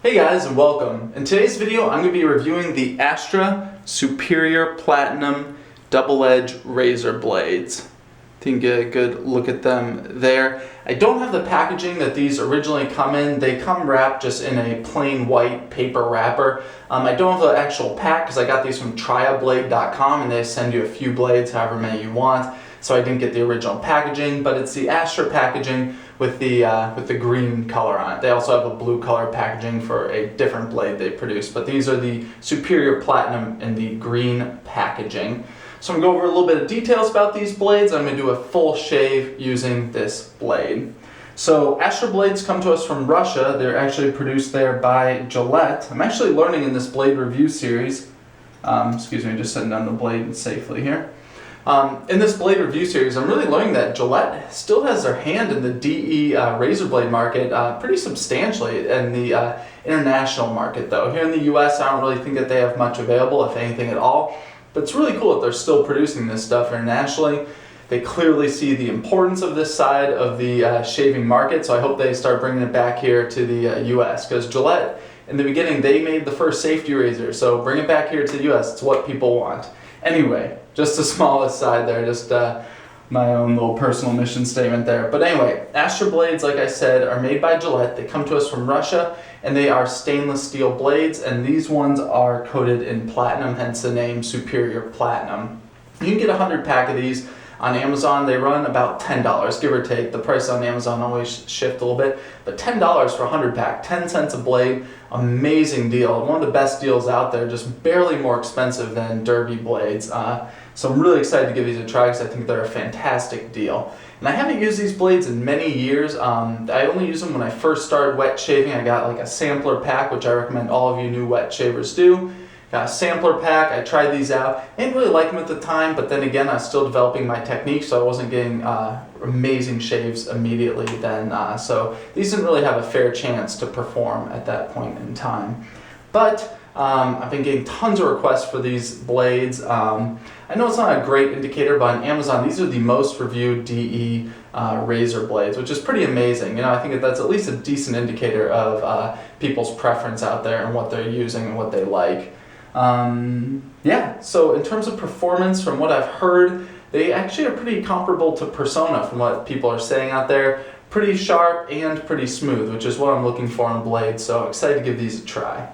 Hey guys, and welcome. In today's video I'm going to be reviewing the Astra Superior Platinum double-edge razor blades. You can get a good look at them there. I don't have the packaging that these originally come in. They come wrapped just in a plain white paper wrapper. I don't have the actual pack because I got these from triablade.com and they send you a few blades, however many you want. So I didn't get the original packaging, but it's the Astra packaging with the green color on it. They also have a blue color packaging for a different blade they produce, but these are the Superior Platinum in the green packaging. So I'm going to go over a little bit of details about these blades. I'm going to do a full shave using this blade. So Astra blades come to us from Russia. They're actually produced there by Gillette. I'm actually learning in this blade review series, excuse me, just setting down the blade safely here. In this blade review series, I'm really learning that Gillette still has their hand in the DE razor blade market pretty substantially in the international market though. Here in the US, I don't really think that they have much available, if anything at all. But it's really cool that they're still producing this stuff internationally. They clearly see the importance of this side of the shaving market, so I hope they start bringing it back here to the US, because Gillette, in the beginning, they made the first safety razor, so bring it back here to the US. It's what people want. Anyway, just the smallest side there, just my own little personal mission statement there. But anyway, Astra blades, like I said, are made by Gillette. They come to us from Russia, and they are stainless steel blades, and these ones are coated in platinum, hence the name Superior Platinum. You can get a 100-pack of these on Amazon. They run about $10, give or take. The price on Amazon always shift a little bit, but $10 for a 100-pack, 10 cents a blade, amazing deal. One of the best deals out there, just barely more expensive than Derby blades. So I'm really excited to give these a try because I think they're a fantastic deal. And I haven't used these blades in many years. I only used them when I first started wet shaving. I got like a sampler pack, which I recommend all of you new wet shavers do. Got a sampler pack, I tried these out. I didn't really like them at the time, but then again, I was still developing my technique, so I wasn't getting amazing shaves immediately then. So these didn't really have a fair chance to perform at that point in time. But I've been getting tons of requests for these blades. I know it's not a great indicator, but on Amazon, these are the most reviewed DE razor blades, which is pretty amazing. You know, I think that's at least a decent indicator of people's preference out there and what they're using and what they like. Yeah, so in terms of performance, from what I've heard, they actually are pretty comparable to Persona from what people are saying out there. Pretty sharp and pretty smooth, which is what I'm looking for in blades, so I'm excited to give these a try.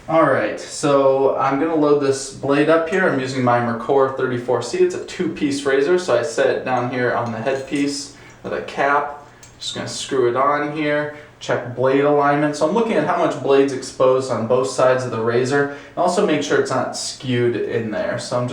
Alright, so I'm going to load this blade up here. I'm using my Mercor 34C. It's a two-piece razor, so I set it down here on the headpiece with a cap. Just going to screw it on here, check blade alignment. So I'm looking at how much blade's exposed on both sides of the razor, and also make sure it's not skewed in there. So I'm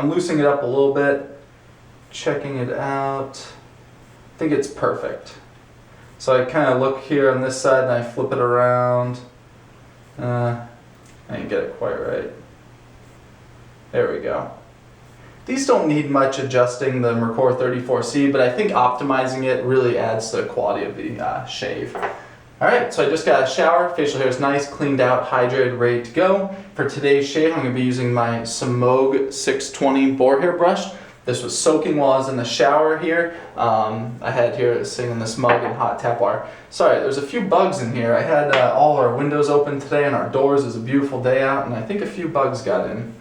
loosening it up a little bit, checking it out. I think it's perfect. So I kind of look here on this side and I flip it around. I didn't get it quite right. There we go. These don't need much adjusting, the Mercor 34C, but I think optimizing it really adds to the quality of the shave. Alright, so I just got a shower. Facial hair is nice, cleaned out, hydrated, ready to go. For today's shave, I'm going to be using my Semogue 620 boar hair brush. This was soaking while I was in the shower here. I had here sitting in this mug in hot tap water. Sorry, there's a few bugs in here. I had all our windows open today and our doors. It was a beautiful day out, and I think a few bugs got in.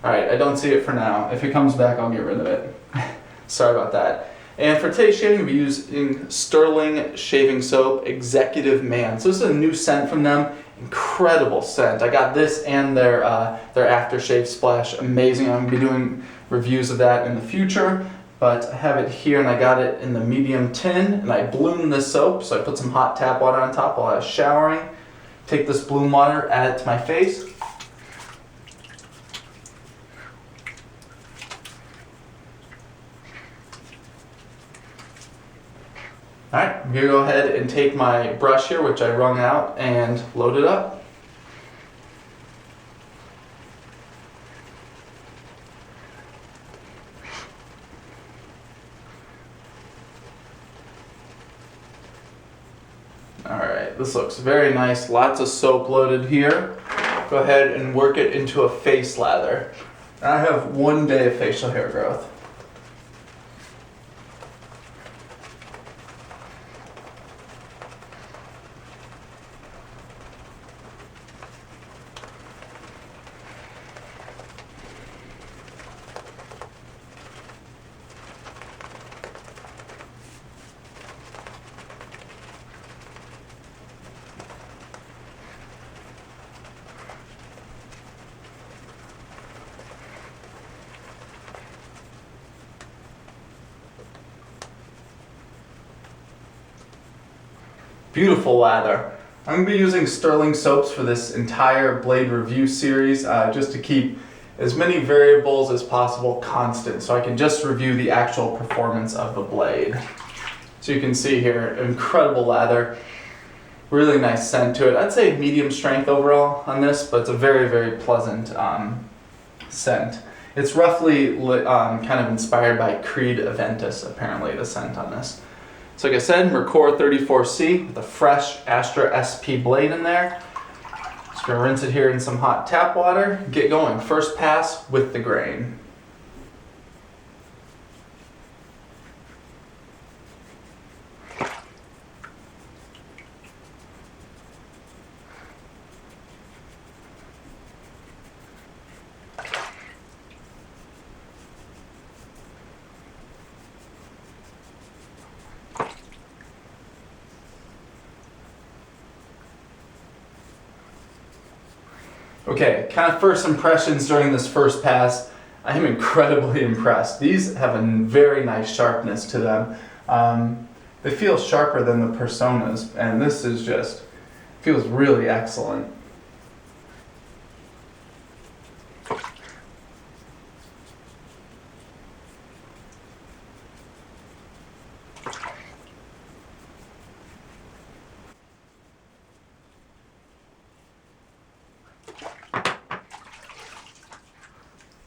Alright, I don't see it for now. If it comes back, I'll get rid of it. Sorry about that. And for today's shaving, we'll be using Sterling Shaving Soap Executive Man. So this is a new scent from them. Incredible scent. I got this and their aftershave splash. Amazing. I'm going to be doing reviews of that in the future. But I have it here and I got it in the medium tin. And I bloomed this soap. So I put some hot tap water on top while I was showering. Take this bloom water, add it to my face. Alright, I'm going to go ahead and take my brush here, which I wrung out, and load it up. Alright, this looks very nice. Lots of soap loaded here. Go ahead and work it into a face lather. I have 1 day of facial hair growth. Beautiful lather. I'm going to be using sterling soaps for this entire blade review series just to keep as many variables as possible constant so I can just review the actual performance of the blade. So you can see here, incredible lather, really nice scent to it. I'd say medium strength overall on this, but it's a very, very pleasant scent. It's roughly kind of inspired by Creed Aventus, apparently, the scent on this. So like I said, Mercor 34C with a fresh Astra SP blade in there. Just gonna rinse it here in some hot tap water. Get going. First pass with the grain. Okay, kind of first impressions during this first pass. I am incredibly impressed. These have a very nice sharpness to them. They feel sharper than the Personas, and this is just, feels really excellent.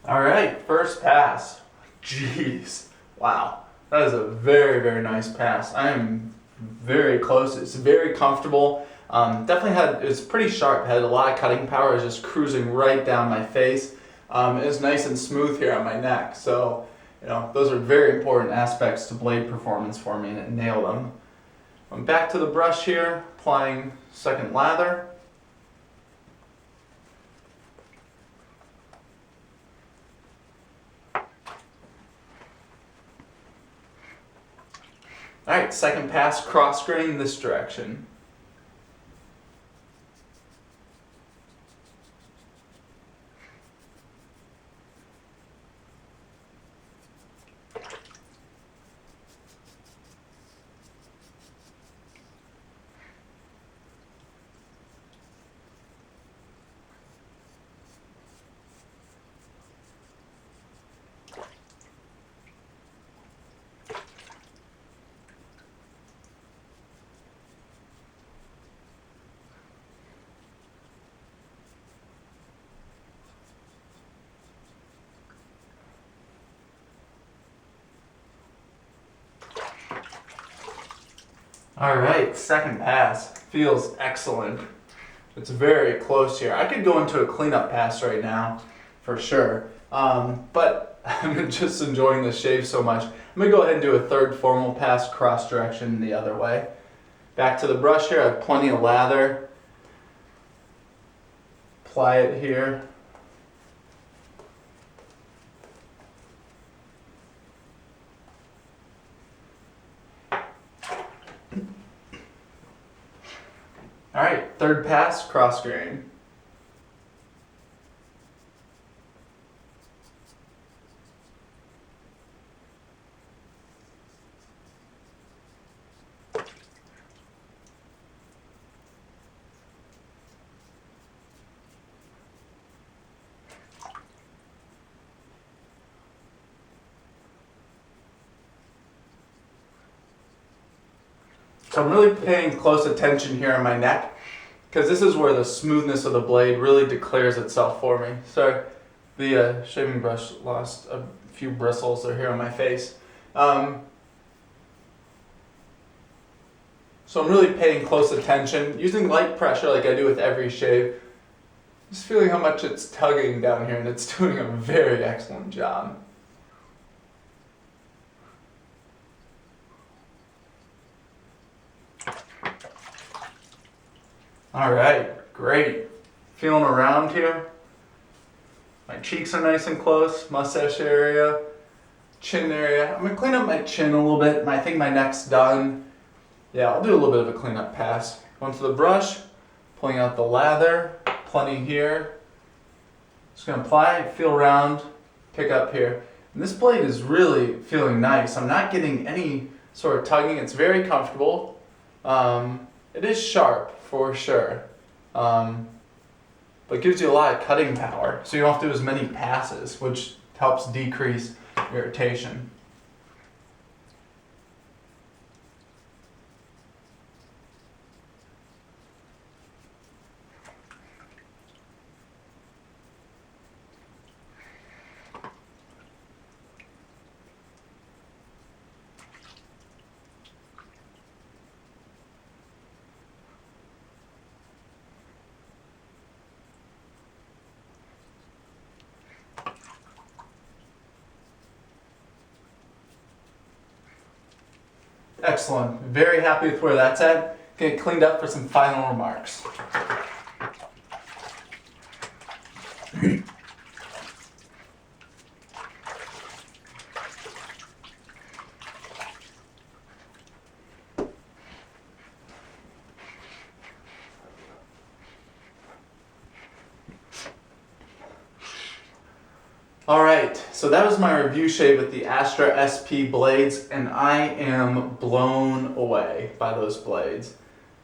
All right, first pass. Jeez, wow. That is a very, very nice pass. I am very close. It's very comfortable. It's pretty sharp, had a lot of cutting power. It's just cruising right down my face. It's nice and smooth here on my neck. So, those are very important aspects to blade performance for me, and it nailed them. I'm back to the brush here, applying second lather. Alright, second pass, cross grain this direction. Alright, second pass. Feels excellent. It's very close here. I could go into a cleanup pass right now, for sure. But I'm just enjoying this shave so much. I'm going to go ahead and do a third formal pass cross direction the other way. Back to the brush here. I have plenty of lather. Apply it here. Alright, third pass, cross grain. So I'm really paying close attention here on my neck, because this is where the smoothness of the blade really declares itself for me. Sorry, the shaving brush lost a few bristles. They're here on my face. So I'm really paying close attention, using light pressure like I do with every shave. Just feeling how much it's tugging down here, and it's doing a very excellent job. Alright, great. Feeling around here. My cheeks are nice and close, mustache area, chin area. I'm going to clean up my chin a little bit. I think my neck's done. Yeah, I'll do a little bit of a cleanup pass. Going to the brush, pulling out the lather, plenty here. Just going to apply, feel around, pick up here. And this blade is really feeling nice. I'm not getting any sort of tugging. It's very comfortable. It is sharp for sure, but it gives you a lot of cutting power, so you don't have to do as many passes, which helps decrease irritation. Excellent. Very happy with where that's at. Get it cleaned up for some final remarks. Alright, so that was my review shave with the Astra SP blades, and I am blown away by those blades.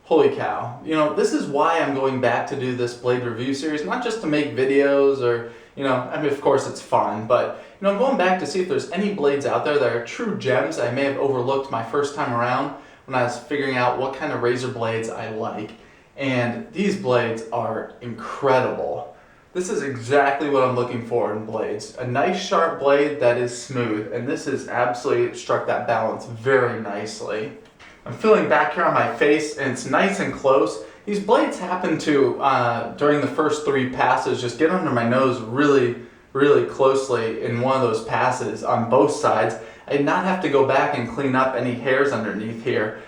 Holy cow. You know, this is why I'm going back to do this blade review series, not just to make videos or, you know, I mean, of course it's fun, but, you know, I'm going back to see if there's any blades out there that are true gems I may have overlooked my first time around when I was figuring out what kind of razor blades I like. And these blades are incredible. This is exactly what I'm looking for in blades. A nice sharp blade that is smooth, and this has absolutely struck that balance very nicely. I'm feeling back here on my face, and it's nice and close. These blades happen to, during the first 3 passes, just get under my nose really, really closely in one of those passes on both sides. I did not have to go back and clean up any hairs underneath here,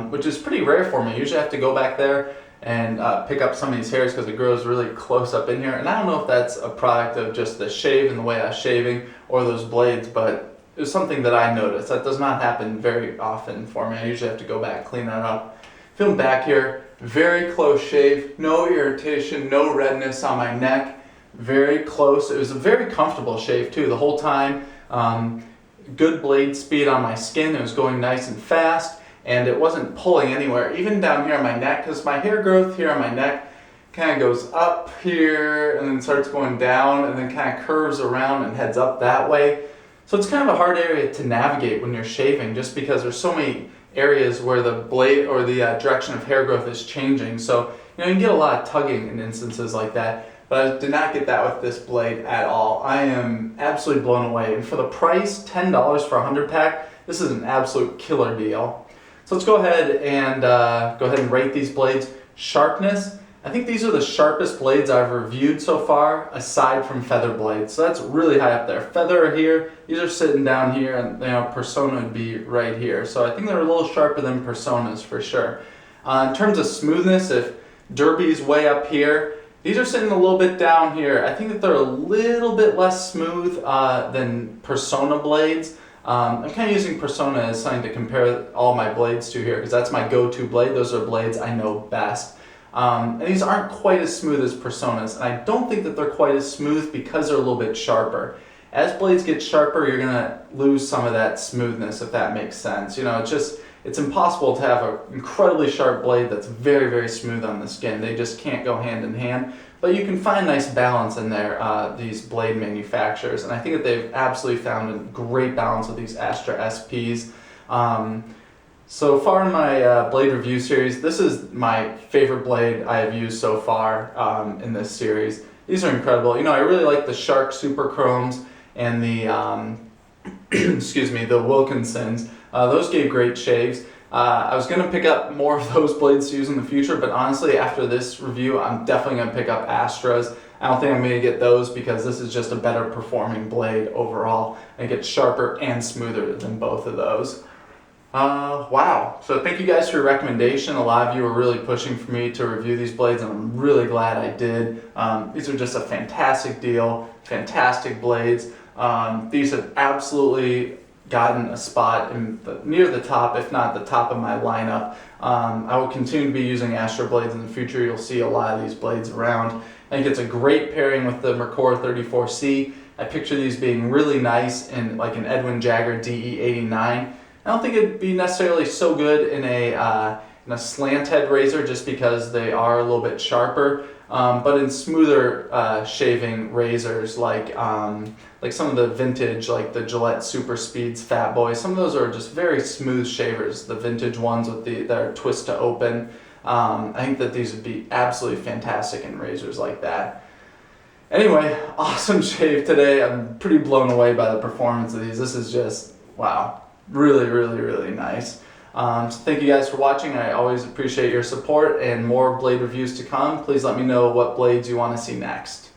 which is pretty rare for me. I usually have to go back there and pick up some of these hairs because it grows really close up in here. And I don't know if that's a product of just the shave and the way I was shaving or those blades, but it was something that I noticed. That does not happen very often for me. I usually have to go back, clean that up. Feeling back here, very close shave, no irritation, no redness on my neck, very close. It was a very comfortable shave too the whole time. Good blade speed on my skin. It was going nice and fast, and it wasn't pulling anywhere, even down here on my neck, because my hair growth here on my neck kind of goes up here and then starts going down and then kind of curves around and heads up that way. So it's kind of a hard area to navigate when you're shaving, just because there's so many areas where the blade or the direction of hair growth is changing. So, you know, you can get a lot of tugging in instances like that, but I did not get that with this blade at all. I am absolutely blown away. And for the price, $10 for a 100 pack, this is an absolute killer deal. So let's go ahead and rate these blades. Sharpness, I think these are the sharpest blades I've reviewed so far, aside from feather blades. So that's really high up there. Feather here, these are sitting down here, and you know, Persona would be right here. So I think they're a little sharper than Personas for sure. In terms of smoothness, if Derby's way up here, these are sitting a little bit down here. I think that they're a little bit less smooth than Persona blades. I'm kind of using Persona as something to compare all my blades to here, because that's my go-to blade. Those are blades I know best. And these aren't quite as smooth as Personas, and I don't think that they're quite as smooth because they're a little bit sharper. As blades get sharper, you're gonna lose some of that smoothness, if that makes sense. You know, it's impossible to have an incredibly sharp blade that's very, very smooth on the skin. They just can't go hand in hand. But you can find a nice balance in there, these blade manufacturers, and I think that they've absolutely found a great balance with these Astra SPs. So far in my blade review series, this is my favorite blade I have used so far in this series. These are incredible. You know, I really like the Shark Super Chromes and the excuse me, the Wilkinsons. Those gave great shaves. I was going to pick up more of those blades to use in the future, but honestly, after this review, I'm definitely going to pick up Astras. I don't think I'm going to get those because this is just a better performing blade overall. It gets sharper and smoother than both of those. Wow. So thank you guys for your recommendation. A lot of you were really pushing for me to review these blades, and I'm really glad I did. These are just a fantastic deal, fantastic blades. These have absolutely gotten a spot near the top, if not the top of my lineup. I will continue to be using Astra blades in the future. You'll see a lot of these blades around. I think it's a great pairing with the Mercor 34C. I picture these being really nice in like an Edwin Jagger DE89. I don't think it'd be necessarily so good in a in a slant head razor just because they are a little bit sharper. But in smoother shaving razors, like some of the vintage, like the Gillette Super Speeds Fat Boy, some of those are just very smooth shavers. The vintage ones with their twist to open. I think that these would be absolutely fantastic in razors like that. Anyway, awesome shave today. I'm pretty blown away by the performance of these. This is just, wow, really, really, really nice. So thank you guys for watching. I always appreciate your support, and more blade reviews to come. Please let me know what blades you want to see next.